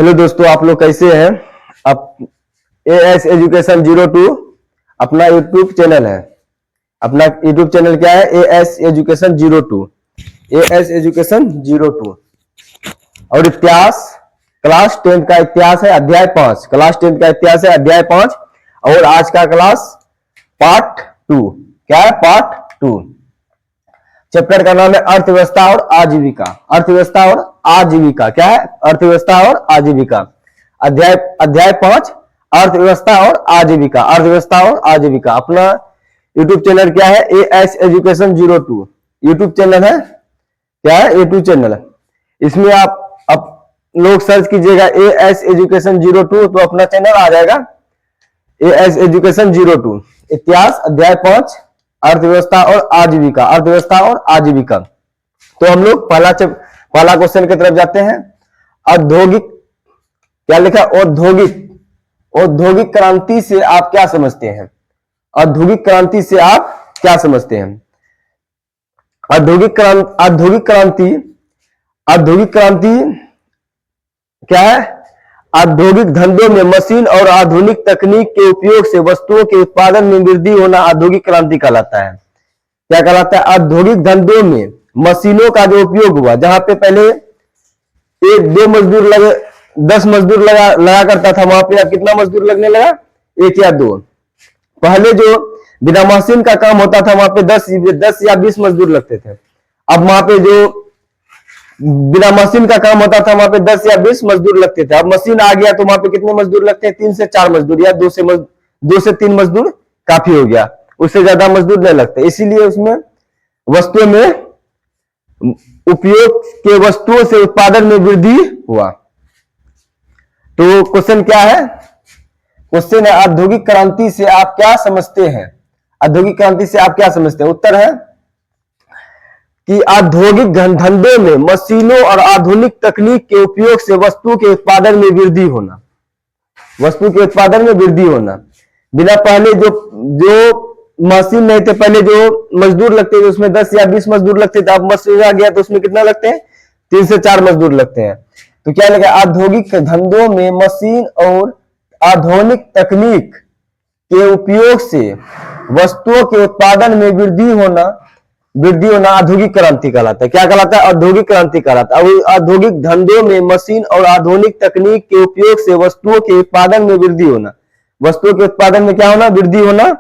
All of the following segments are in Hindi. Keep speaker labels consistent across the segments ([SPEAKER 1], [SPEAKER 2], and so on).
[SPEAKER 1] हेलो दोस्तों, आप लोग कैसे हैं। आप एएस एजुकेशन 02 अपना यूट्यूब चैनल है। अपना यूट्यूब चैनल क्या है? As education 02। एएस एजुकेशन 02 और इतिहास क्लास 10 का इतिहास है अध्याय 5। क्लास 10 का इतिहास है अध्याय 5 और आज का क्लास पार्ट 2। क्या है? पार्ट 2। चैप्टर का नाम है अर्थव्यवस्था और आजीविका। अर्थव्यवस्था और आजीविका क्या है? अर्थव्यवस्था और आजीविका। अध्याय 5 अर्थव्यवस्था और आजीविका। अर्थव्यवस्था और आजीविका। अपना यूट्यूब चैनल क्या है? एएस एजुकेशन 02 यूट्यूब चैनल है। क्या है? यूट्यूब चैनल है। इसमें आप लोग सर्च कीजिएगा एएस एजुकेशन 02 तो अपना चैनल आ जाएगा एएस एजुकेशन 02। इतिहास अध्याय 5 अर्थव्यवस्था और आजीविका। अर्थव्यवस्था और आजीविका। तो हम लोग पहला क्वेश्चन की तरफ जाते हैं। औद्योगिक क्या लिखा? औद्योगिक क्रांति से आप क्या समझते हैं? औद्योगिक क्रांति से आप क्या समझते हैं? औद्योगिक क्रांति क्या है? औद्योगिक धंधों में मशीन और आधुनिक तकनीक के उपयोग से वस्तुओं के उत्पादन में वृद्धि होना औद्योगिक क्रांति कहलाता है। क्या कहलाता है? औद्योगिक धंधों में मशीनों का जो उपयोग हुआ, जहां पे पहले 1-2 मजदूर लगे, 10 मजदूर लगा करता था, वहां पे अब कितना मजदूर लगने लगा? 1 या 2। पहले जो बिना मशीन का काम होता था वहां पे 10 या 20 मजदूर लगते थे। अब वहां पे जो बिना मशीन का काम होता था वहां पे 10 या 20 मजदूर लगते थे। अब मशीन आ गया तो वहां पे कितने मजदूर लगते हैं? 3 से 4 मजदूर या 2 से 3 मजदूर काफी हो गया, उससे ज्यादा मजदूर नहीं लगते। इसीलिए उसमें वस्तुओं में उपयोग के वस्तुओं से उत्पादन में वृद्धि हुआ। तो क्वेश्चन क्या है? क्वेश्चन है औद्योगिक क्रांति से आप क्या समझते हैं? औद्योगिक क्रांति से आप क्या समझते हैं? उत्तर है कि औद्योगिक धंधों में मशीनों और आधुनिक तकनीक के उपयोग से वस्तु के उत्पादन में वृद्धि होना। वस्तु के उत्पादन में वृद्धि होना। बिना पहले जो मशीन नहीं थे, पहले जो मजदूर लगते थे उसमें 10 या 20 मजदूर लगते थे। अब मशीन आ गया तो उसमें कितना लगते हैं? 3 से 4 मजदूर लगते हैं। तो क्या लगा? औद्योगिक धंधों में मशीन और आधुनिक तकनीक के उपयोग से वस्तुओं के उत्पादन में वृद्धि होना औद्योगिक क्रांति कहलाता है। क्या कहलाता है? औद्योगिक क्रांति कहलाता है। औद्योगिक धंधों में मशीन और आधुनिक तकनीक के उपयोग से वस्तुओं के उत्पादन में वृद्धि होना। वस्तुओं के उत्पादन में क्या होना? वृद्धि होना,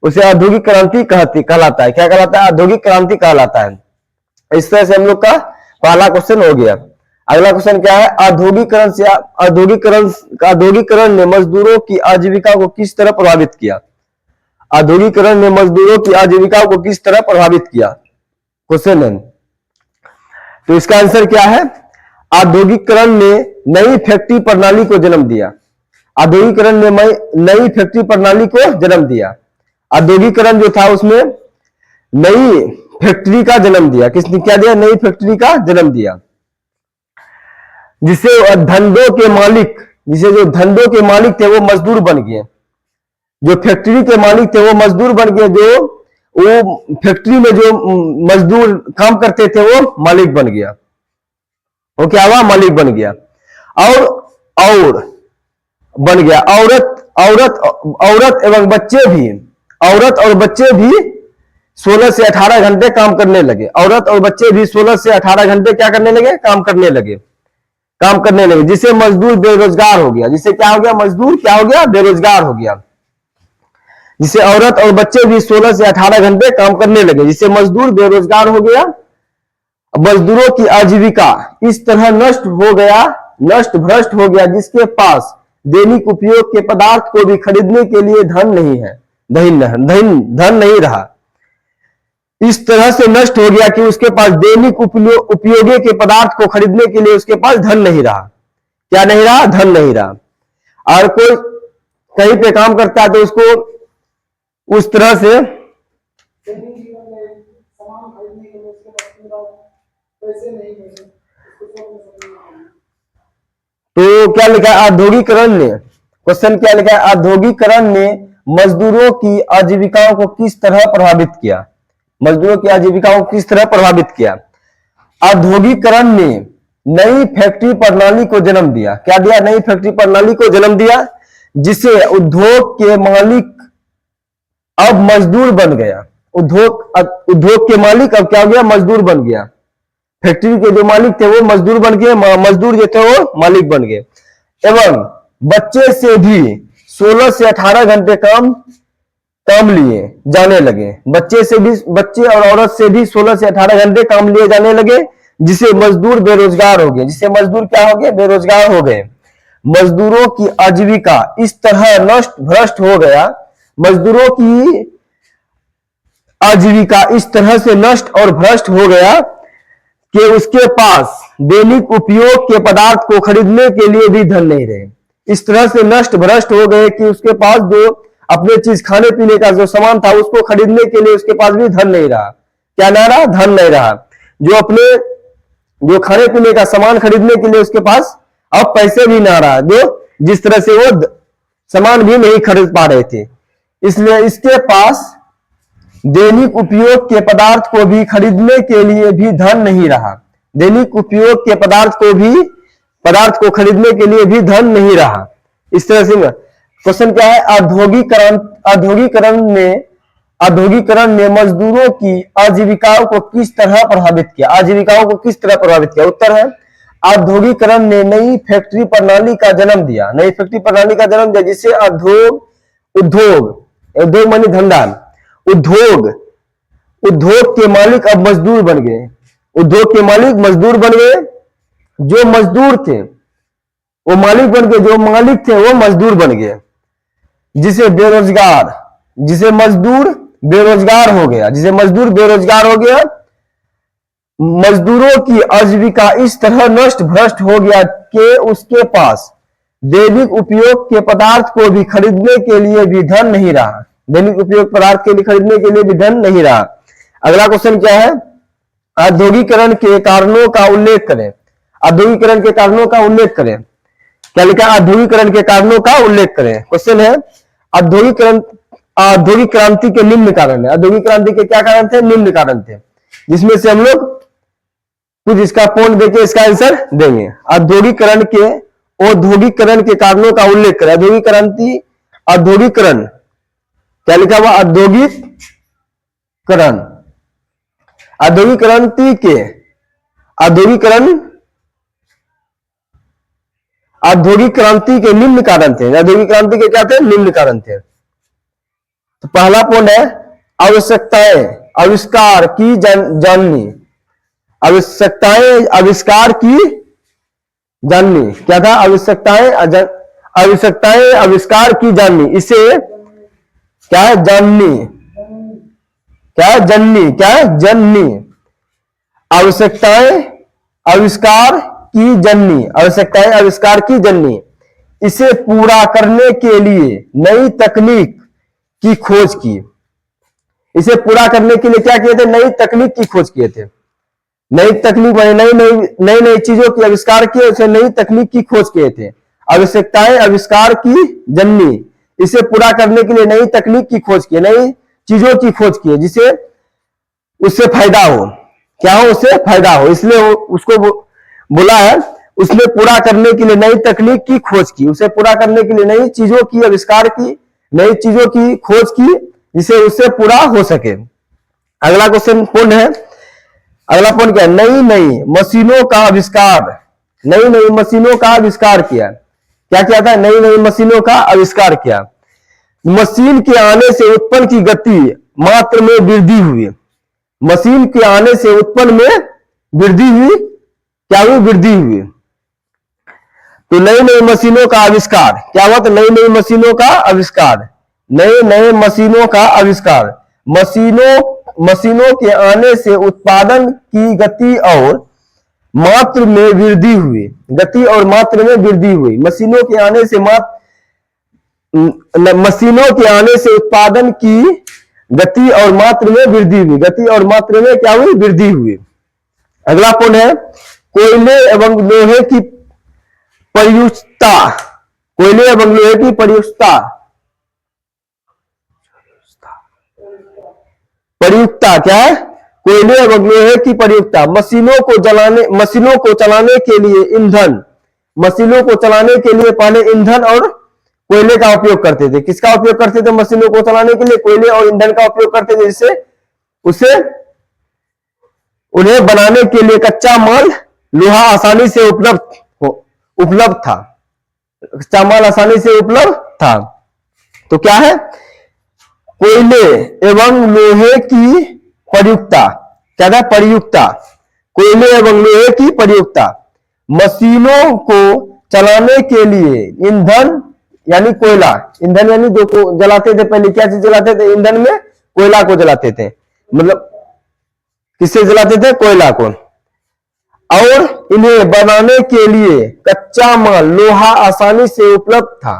[SPEAKER 1] उसे औद्योगिक क्रांति कहलाता है। क्या कहलाता है? औद्योगिक क्रांति कहलाता है। इस तरह से हम लोग का पहला क्वेश्चन हो गया। अगला क्वेश्चन क्या है? औद्योगिकरण ने मजदूरों की आजीविका को किस तरह प्रभावित किया? औद्योगिकरण ने मजदूरों की आजीविका को किस तरह प्रभावित किया? क्वेश्चन है। तो इसका आंसर क्या है? औद्योगिकरण ने नई फैक्ट्री प्रणाली को जन्म दिया। औद्योगिकरण ने नई फैक्ट्री प्रणाली को जन्म दिया। औद्योगिकरण जो था उसमें नई फैक्ट्री का जन्म दिया। किसने क्या दिया? नई फैक्ट्री का जन्म दिया, जिसे जो धंधों के मालिक थे वो मजदूर बन गए। जो फैक्ट्री के मालिक थे वो मजदूर बन गए। वो फैक्ट्री में जो मजदूर काम करते थे वो मालिक बन गया। वो क्या हुआ? मालिक बन गया। और बन गया औरत एवं बच्चे भी, औरत और बच्चे भी 16 से 18 घंटे काम करने लगे। औरत और बच्चे भी 16 से 18 घंटे क्या करने लगे? काम करने लगे, जिससे मजदूर बेरोजगार हो गया। जिससे क्या हो गया? मजदूर क्या हो गया? बेरोजगार हो गया। जिससे औरत और बच्चे भी 16 से 18 घंटे काम करने लगे, जिससे मजदूर बेरोजगार हो गया। मजदूरों की आजीविका इस तरह नष्ट भ्रष्ट हो गया, जिसके पास दैनिक उपयोग के पदार्थ को भी खरीदने के लिए धन नहीं रहा। इस तरह से नष्ट हो गया कि उसके पास दैनिक उपयोगी के पदार्थ को खरीदने के लिए उसके पास धन नहीं रहा। क्या नहीं रहा? धन नहीं रहा। और कोई कहीं पे काम करता है तो उसको उस तरह से तो क्या लिखा है? औद्योगिकरण ने, क्वेश्चन क्या लिखा है? औद्योगिकरण ने मजदूरों की आजीविकाओं को किस तरह प्रभावित किया? मजदूरों की आजीविकाओं को किस तरह प्रभावित किया? औद्योगिकरण ने नई फैक्ट्री प्रणाली को जन्म दिया। क्या दिया? नई फैक्ट्री प्रणाली को जन्म दिया, जिसे उद्योग के मालिक अब मजदूर बन गया। उद्योग के मालिक अब क्या हो गया? मजदूर बन गया। फैक्ट्री के जो मालिक थे वो मजदूर बन गए, मजदूर जो थे वो मालिक बन गए। एवं बच्चे से भी 16 से 18 घंटे काम लिए जाने लगे। बच्चे और औरत से भी 16 से 18 घंटे काम लिए जाने लगे, जिसे मजदूर बेरोजगार हो गए। जिसे मजदूर क्या हो गए? बेरोजगार हो गए। मजदूरों की आजीविका इस तरह नष्ट भ्रष्ट हो गया, मजदूरों की आजीविका इस तरह से नष्ट और भ्रष्ट हो गया कि उसके पास दैनिक उपयोग के पदार्थ को खरीदने के लिए भी धन नहीं रहे। इस तरह से नष्ट भ्रष्ट हो गए कि उसके पास जो अपने चीज खाने पीने का जो सामान था उसको खरीदने के लिए उसके पास भी धन नहीं रहा। क्या ना रहा? धन नहीं रहा। जो खाने पीने का सामान खरीदने के लिए उसके पास अब पैसे भी ना रहा, जो जिस तरह से वो सामान भी नहीं खरीद पा रहे थे। इसलिए इसके पास दैनिक उपयोग के पदार्थ को भी खरीदने के लिए भी धन नहीं रहा। दैनिक उपयोग के पदार्थ को खरीदने के लिए भी धन नहीं रहा। इस तरह से क्वेश्चन क्या है? औद्योगिकरण ने मजदूरों की आजीविकाओं को किस तरह प्रभावित किया? आजीविकाओं को किस तरह प्रभावित किया? उत्तर है औद्योगिकरण ने नई फैक्ट्री प्रणाली का जन्म दिया। नई फैक्ट्री प्रणाली का जन्म दिया, जिससे उद्योग मानी धंधा, उद्योग के मालिक अब मजदूर बन गए। उद्योग के मालिक मजदूर बन गए। जो मजदूर थे वो मालिक बन गए, जो मालिक थे वो मजदूर बन गए। जिसे मजदूर बेरोजगार हो गया। मजदूरों की आजीविका इस तरह नष्ट भ्रष्ट हो गया कि उसके पास दैनिक उपयोग के पदार्थ को भी खरीदने के लिए भी धन नहीं रहा। दैनिक उपयोग पदार्थ के लिए खरीदने के लिए भी धन नहीं रहा। अगला क्वेश्चन क्या है? औद्योगिकरण के कारणों का उल्लेख करें। औद्योगिकरण के कारणों का उल्लेख करें। क्या लिखा? औद्योगिकरण के कारणों का उल्लेख करें। क्वेश्चन है औद्योगिक क्रांति के निम्न कारण है। औद्योगिक क्रांति के क्या कारण थे? निम्न कारण थे, जिसमें से हम लोग कुछ इसका पॉइंट देके इसका आंसर देंगे। औद्योगिकरण के कारणों का उल्लेख करें। औद्योगिकरण क्या लिखा हुआ? औद्योगिक क्रांति के निम्न कारण थे। औद्योगिक क्रांति के क्या थे? निम्न कारण थे। तो पहला पॉइंट है आवश्यकताएं आविष्कार की जाननी। आवश्यकताएं आविष्कार की जाननी। क्या था? आवश्यकताएं आविष्कार की जाननी। इसे क्या है? जाननी। क्या है? जननी। आवश्यकताएं आविष्कार की जननी। इसे पूरा करने के लिए नई तकनीक की खोज की। इसे पूरा करने के लिए क्या किए थे? नई तकनीक की खोज किए थे। नई तकनीक नई चीजों की आविष्कार किए, उसे नई तकनीक की खोज किए थे। आवश्यकताएं आविष्कार की जननी। इसे पूरा करने के लिए नई तकनीक की खोज की, नई चीजों की खोज की, जिसे उससे फायदा हो। क्या हो? उससे फायदा हो। इसलिए उसको बोला है उसने पूरा करने के लिए नई तकनीक की खोज की। उसे पूरा करने के लिए नई चीजों की आविष्कार की, नई चीजों की खोज की, जिसे उससे पूरा हो सके। अगला क्वेश्चन पॉइंट है। अगला पॉइंट क्या है? नई मशीनों का आविष्कार। नई मशीनों का आविष्कार किया। क्या किया था? नई मशीनों का आविष्कार किया। मशीन के आने से उत्पन्न की गति मात्रा में वृद्धि हुई। मशीन के आने से उत्पन्न में वृद्धि हुई। क्या हुई? वृद्धि हुई। तो नई मशीनों का आविष्कार क्या हुआ? तो नई मशीनों का आविष्कार। नए मशीनों का आविष्कार। मशीनों के आने से उत्पादन की गति और मात्रा में वृद्धि हुई। मशीनों के आने से उत्पादन की गति और मात्रा में वृद्धि हुई। क्या हुई? वृद्धि हुई। अगला पॉइंट है कोयले एवं लोहे की प्रयुक्तता। क्या है? कोयले एवं लोहे की प्रयुक्तता, मशीनों को चलाने के लिए ईंधन, मशीनों को चलाने के लिए पहले ईंधन और कोयले का उपयोग करते थे। किसका उपयोग करते थे? मशीनों को चलाने के लिए कोयले और ईंधन का उपयोग करते थे, जिससे उसे उन्हें बनाने के लिए कच्चा माल लोहा आसानी से उपलब्ध था, कच्चा माल आसानी से उपलब्ध था। तो क्या है? कोयले एवं लोहे की प्रयुक्तता, क्या था? प्रयुक्तता, कोयले एवं लोहे की प्रयुक्तता, मशीनों को चलाने के लिए ईंधन यानी कोयला, ईंधन यानी जो को जलाते थे, पहले क्या चीज जलाते थे? ईंधन में कोयला को जलाते थे, मतलब किससे जलाते थे? कोयला को। और इन्हें बनाने के लिए कच्चा माल लोहा आसानी से उपलब्ध था,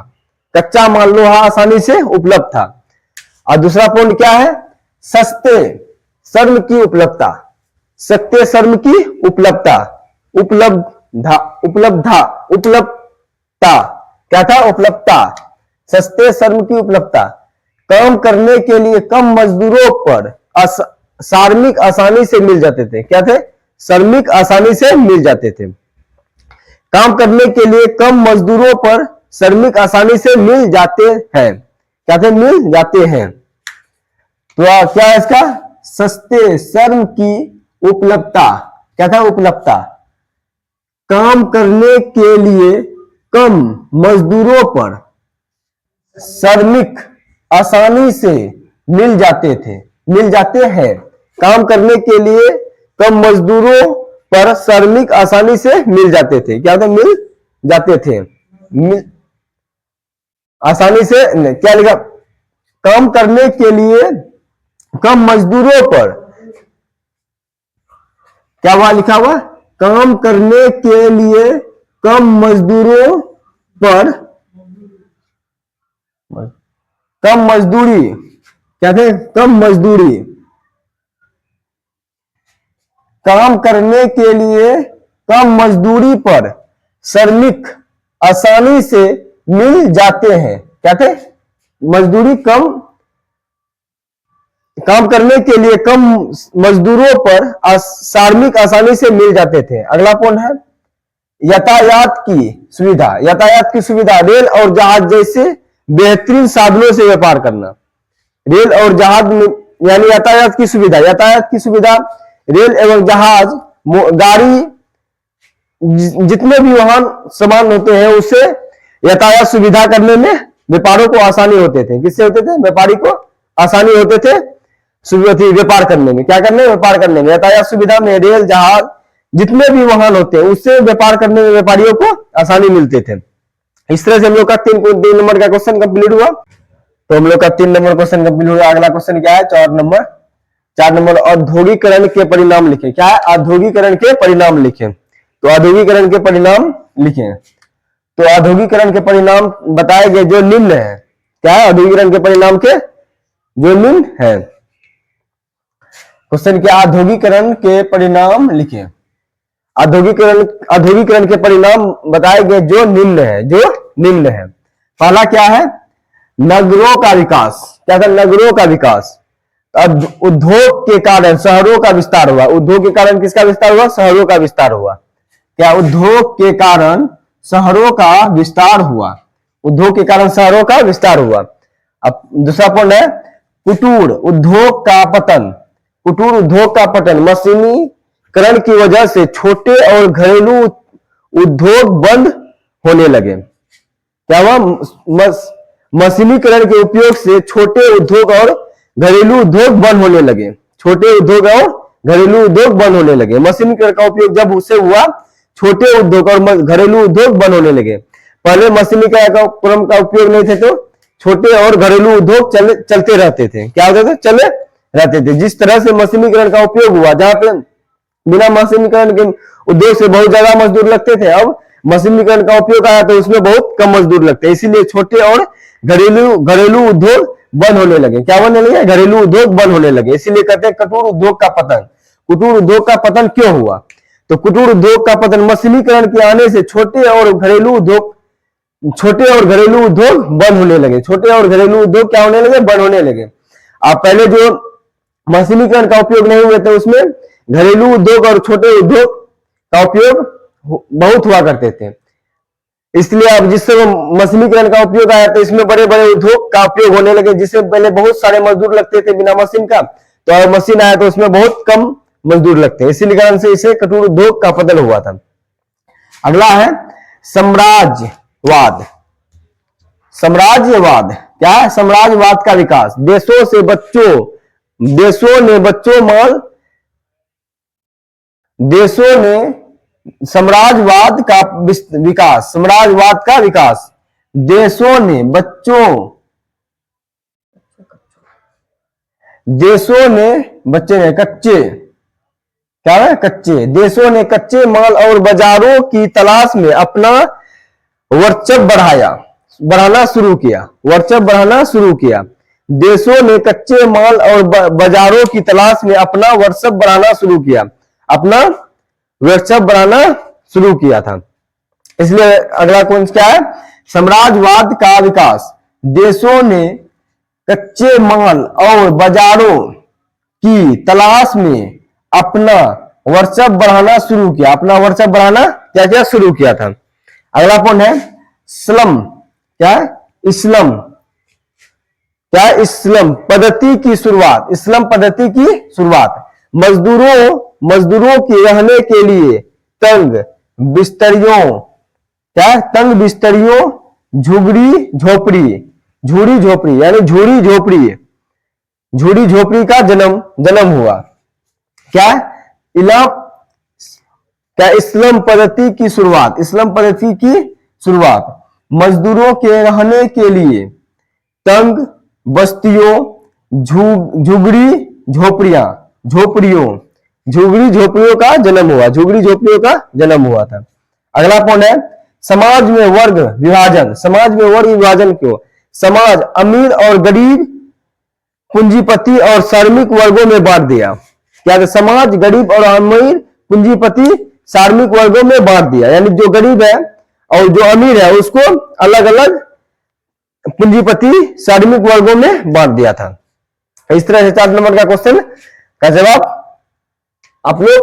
[SPEAKER 1] कच्चा माल लोहा आसानी से उपलब्ध था। और दूसरा पॉइंट क्या है? सस्ते श्रम की उपलब्धता, सस्ते श्रम की उपलब्धता, उपलब्धता क्या था? उपलब्धता, सस्ते श्रम की उपलब्धता, काम करने के लिए कम मजदूरों पर श्रमिक आसानी से मिल जाते थे। क्या थे? श्रमिक आसानी से मिल जाते थे। काम करने के लिए कम मजदूरों पर श्रमिक आसानी से मिल जाते हैं। क्या थे? मिल जाते हैं। तो क्या है इसका? सस्ते श्रम की उपलब्धता, क्या था? उपलब्धता, काम करने के लिए कम मजदूरों पर श्रमिक आसानी से मिल जाते थे, मिल जाते हैं। काम करने के लिए कम मजदूरों पर श्रमिक आसानी से मिल जाते थे। क्या होता? मिल जाते थे, आसानी से। क्या लिखा? काम करने के लिए कम मजदूरों पर, क्या वहां लिखा हुआ? काम करने के लिए कम मजदूरों पर कम मजदूरी, क्या थे? कम मजदूरी, काम करने के लिए कम मजदूरी पर श्रमिक आसानी से मिल जाते हैं। क्या थे? मजदूरी कम, काम करने के लिए कम मजदूरों पर श्रमिक आसानी से मिल जाते थे। अगला पॉइंट है यातायात की सुविधा, यातायात की सुविधा, रेल और जहाज जैसे बेहतरीन साधनों से व्यापार करना। रेल और जहाज में यानी यातायात की सुविधा, यातायात की सुविधा, रेल एवं जहाज, गाड़ी, जितने भी वाहन सामान होते हैं, उससे यातायात सुविधा करने में व्यापारों को आसानी होते थे। किससे होते थे? व्यापारी को आसानी होते थे व्यापार करने में। क्या करने? व्यापार करने में। यातायात सुविधा में रेल, जहाज, जितने भी वाहन होते हैं, उससे व्यापार करने में व्यापारियों को आसानी मिलते थे। इस तरह से हम लोग का 3 नंबर का क्वेश्चन कंप्लीट हुआ। तो हम लोग का 3 नंबर क्वेश्चन कंप्लीट हुआ। अगला क्वेश्चन क्या है? 4 नंबर औद्योगिकरण के परिणाम लिखें। क्या है? औद्योगिकरण के परिणाम लिखें। तो औद्योगिकरण के परिणाम लिखें। तो औद्योगिकरण के परिणाम बताए गए जो निम्न है। क्या है? औद्योगिकरण के परिणाम के जो निम्न है। क्वेश्चन क्या? औद्योगिकरण के परिणाम लिखें। औद्योगिकरण के परिणाम बताए गए जो निम्न है, जो निम्न है। पहला क्या है? नगरों का विकास। क्या था? नगरों का विकास। उद्योग के कारण शहरों का विस्तार हुआ। उद्योग के कारण किसका विस्तार हुआ? शहरों का विस्तार हुआ। क्या? उद्योग के कारण शहरों का विस्तार हुआ। उद्योग के कारण शहरों का विस्तार हुआ। अब दूसरा पॉइंट है कुटीर उद्योग का पतन। कुटीर उद्योग का पतन, मशीनीकरण की वजह से छोटे और घरेलू उद्योग बंद होने लगे। क्या हुआ? मशीनीकरण के उपयोग से छोटे उद्योग और घरेलू उद्योग बंद होने लगे। छोटे उद्योग और घरेलू उद्योग बंद होने लगे। मशीनीकरण का उपयोग जब उससे हुआ, छोटे उद्योग और घरेलू उद्योग बंद होने लगे। पहले मशीनीकरण का उपयोग नहीं थे, तो छोटे और घरेलू उद्योग चलते रहते थे। क्या होते थे? चले रहते थे। जिस तरह से मशीनीकरण का उपयोग हुआ, जहां पे बिना मशीनीकरण के उद्योग से बहुत ज्यादा मजदूर लगते थे, अब मशीनीकरण का उपयोग आया तो उसमें बहुत कम मजदूर लगते हैं। इसीलिए छोटे और घरेलू उद्योग बंद होने लगे। क्या बनने लगे? घरेलू उद्योग बंद होने लगे। इसीलिए कहते हैं कुटीर उद्योग का पतन। कुटीर उद्योग का पतन क्यों हुआ? तो कुटीर उद्योग का पतन मशीनीकरण के आने से छोटे और घरेलू उद्योग बंद होने लगे। छोटे और घरेलू उद्योग क्या होने लगे? बंद होने लगे। आप पहले जो मशीनीकरण का उपयोग नहीं हुए तो उसमें घरेलू उद्योग और छोटे उद्योग का उपयोग बहुत हुआ करते थे। इसलिए अब जिस समय मशीनीकरण का उपयोग आया तो इसमें बड़े बड़े उद्योग का उपयोग होने लगे, जिससे पहले बहुत सारे मजदूर लगते थे बिना मशीन का, तो अब मशीन आया तो उसमें बहुत कम मजदूर लगते हैं, इसी कारण से इसे कुटीर उद्योग का पतन हुआ था। अगला है साम्राज्यवाद। साम्राज्यवाद क्या है? साम्राज्यवाद का विकास। देशों ने साम्राज्यवाद का विकास, साम्राज्यवाद का विकास। देशों ने बच्चे ने कच्चे, क्या है? कच्चे। देशों ने कच्चे माल और बाजारों की तलाश में अपना वर्चस्व बढ़ाना शुरू किया। देशों ने कच्चे माल और बाजारों की तलाश में अपना वर्चस्व बढ़ाना शुरू किया था। इसलिए अगला कौन क्या है? साम्राज्यवाद का विकास। देशों ने कच्चे माल और बाजारों की तलाश में अपना वर्चस्व बढ़ाना शुरू किया। क्या शुरू किया था। अगला पॉइंट है स्लम। क्या? इस्लाम पद्धति की शुरुआत। मजदूरों के रहने के लिए तंग बिस्तरियों, झूड़ी झोपड़ी का जन्म हुआ। क्या? इस्लाम पद्धति की शुरुआत। मजदूरों के रहने के लिए तंग बस्तियों, झुग्गी-झोपड़ियों का जन्म हुआ था। अगला पॉइंट है समाज में वर्ग विभाजन क्यों? समाज अमीर और गरीब, पूंजीपति और श्रमिक वर्गों में बांट दिया। क्या? समाज गरीब और अमीर, पूंजीपति, श्रमिक वर्गों में बांट दिया। यानी जो गरीब है और जो अमीर है उसको अलग अलग पूंजीपति, श्रमिक वर्गों में बांट दिया था। इस तरह से 4 नंबर का क्वेश्चन का जवाब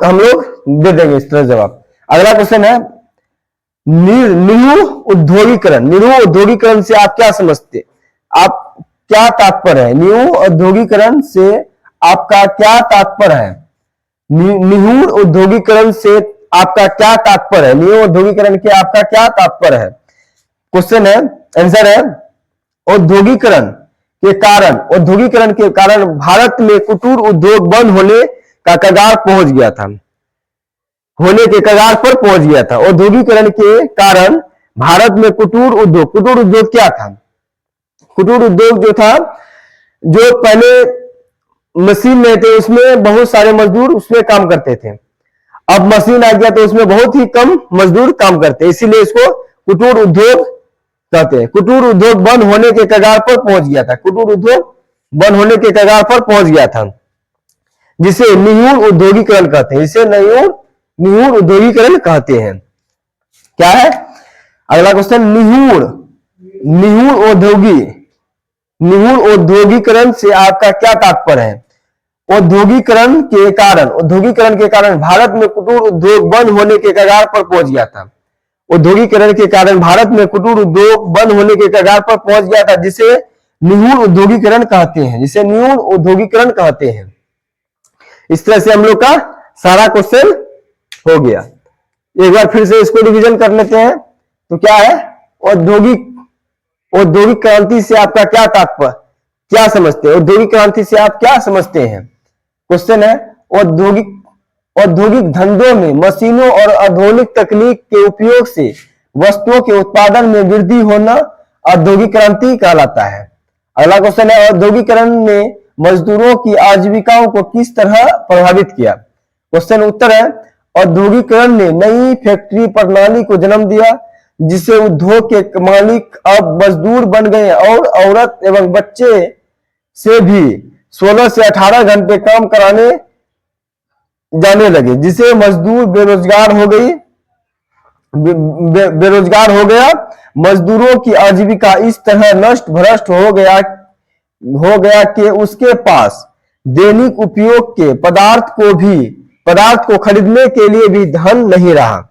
[SPEAKER 1] हम लोग दे देंगे इस तरह जवाब। अगला क्वेश्चन है निरु उद्योगीकरण से आप क्या समझते? आप क्या तात्पर्य है? निरु औद्योगिकरण से आपका क्या तात्पर्य है? निहुर औद्योगिकरण से आपका क्या तात्पर्य है? निरु औद्योगिकरण के आपका क्या तात्पर्य है? क्वेश्चन है, आंसर है औद्योगिकरण के कारण भारत में कुटीर उद्योग बंद होने के कगार पर पहुंच गया था। औद्योगिकरण के कारण भारत में कुटीर उद्योग क्या था? कुटीर उद्योग जो था, जो पहले मशीन नहीं थे उसमें बहुत सारे मजदूर उसमें काम करते थे। अब मशीन आ गया तो उसमें बहुत ही कम मजदूर काम करते हैं, इसीलिए इसको कुटीर उद्योग कहते हैं। कुटीर उद्योग बंद होने के कगार पर पहुंच गया था, जिसे निहुर उद्योगीकरण कहते हैं। क्या है? अगला क्वेश्चन निहुर औद्योगीकरण से आपका क्या तात्पर्य है? औद्योगिकरण के कारण भारत में कुटीर उद्योग बंद होने के कगार पर पहुंच गया था। औद्योगिकरण के कारण भारत में कुटीर उद्योग बंद होने के कगार पर पहुंच गया था, जिसे निहुर उद्योगीकरण कहते हैं। इस तरह से हम लोग का सारा क्वेश्चन हो गया। एक बार फिर से इसको रिवीजन कर लेते हैं। तो क्या है? औद्योगिक क्रांति से आपका क्या तात्पर्य, क्या समझते हैं? औद्योगिक क्रांति से आप क्या समझते हैं? क्वेश्चन है औद्योगिक धंधों में मशीनों और आधुनिक तकनीक के उपयोग से वस्तुओं के उत्पादन में वृद्धि होना औद्योगिक क्रांति कहलाता है। अगला क्वेश्चन है औद्योगिकरण ने मजदूरों की आजीविकाओं को किस तरह प्रभावित किया? क्वेश्चन उत्तर है औद्योगिकरण ने नई फैक्ट्री प्रणाली को जन्म दिया, जिससे उद्योग के मालिक अब मजदूर बन गए और औरत एवं बच्चे से भी 16 से 18 घंटे काम कराने जाने लगे, जिससे मजदूर बेरोजगार हो गया। मजदूरों की आजीविका इस तरह नष्ट भ्रष्ट हो गया कि उसके पास दैनिक उपयोग के पदार्थ को खरीदने के लिए भी धन नहीं रहा।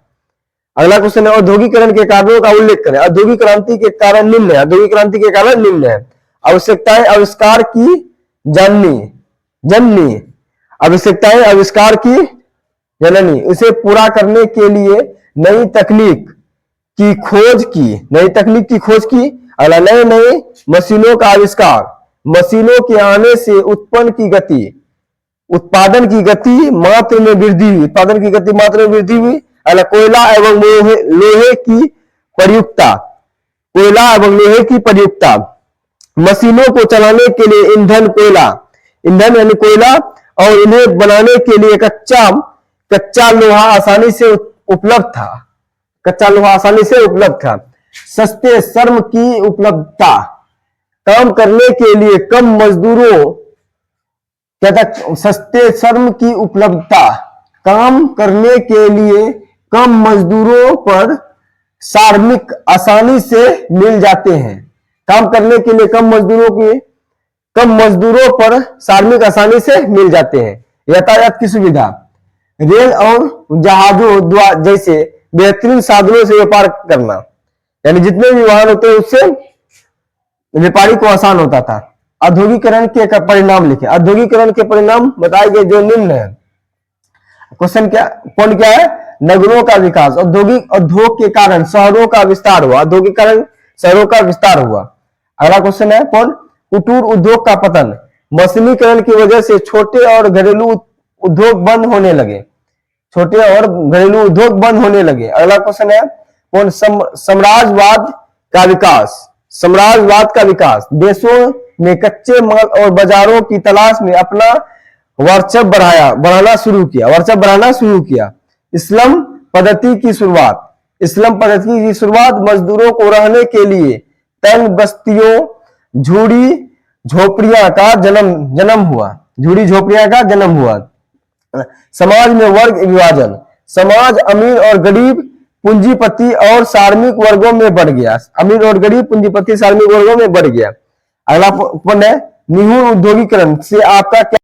[SPEAKER 1] अगला क्वेश्चन है औद्योगिकरण के कारणों का उल्लेख करें। औद्योगिक क्रांति के कारण निम्न है। औद्योगिक क्रांति के कारण निम्न है। आवश्यकताएं आविष्कार की जननी, आवश्यकताएं आविष्कार की जननी। इसे पूरा करने के लिए नई तकनीक की खोज की। अगला नए मशीनों का आविष्कार, मशीनों के आने से उत्पादन की गति मात्रा में वृद्धि हुई। अगला कोयला एवं लोहे की प्रयुक्तता, मशीनों को चलाने के लिए ईंधन यानी कोयला, और इन्हें बनाने के लिए कच्चा लोहा आसानी से उपलब्ध था। सस्ते श्रम की उपलब्धता, काम करने के लिए कम मजदूरों सस्ते श्रम की उपलब्धता, काम करने के लिए कम मजदूरों पर श्रमिक आसानी से मिल जाते हैं। काम करने के लिए कम मजदूरों पर श्रमिक आसानी से मिल जाते हैं। यातायात की सुविधा, रेल और जहाजों जैसे बेहतरीन साधनों से व्यापार करना, यानी जितने भी वाहन होते हैं उससे व्यापारी को आसान होता था। औद्योगिकरण के परिणाम लिखे। औद्योगिकरण के परिणाम बताए गए जो निम्न है। क्वेश्चन पॉइंट क्या है? नगरों का विकास, उद्योग के कारण शहरों का विस्तार हुआ। औद्योगिक कारण शहरों का विस्तार हुआ। अगला क्वेश्चन है कुटीर उद्योग का पतन, मशीनीकरण की वजह से छोटे और घरेलू उद्योग बंद होने लगे। अगला क्वेश्चन है साम्राज्यवाद का विकास, देशों ने कच्चे माल और बाजारों की तलाश में अपना वर्चस्व बढ़ाना शुरू किया। इस्लाम पद्धति की शुरुआत, मजदूरों को रहने के लिए तंग बस्तियों, झूड़ी झोपड़ियां का जन्म हुआ। समाज में वर्ग विभाजन, समाज अमीर और गरीब, पूंजीपति और श्रमिक वर्गों में बढ़ गया। अगला पॉइंट है निहुर औद्योगिकरण से आपका क्या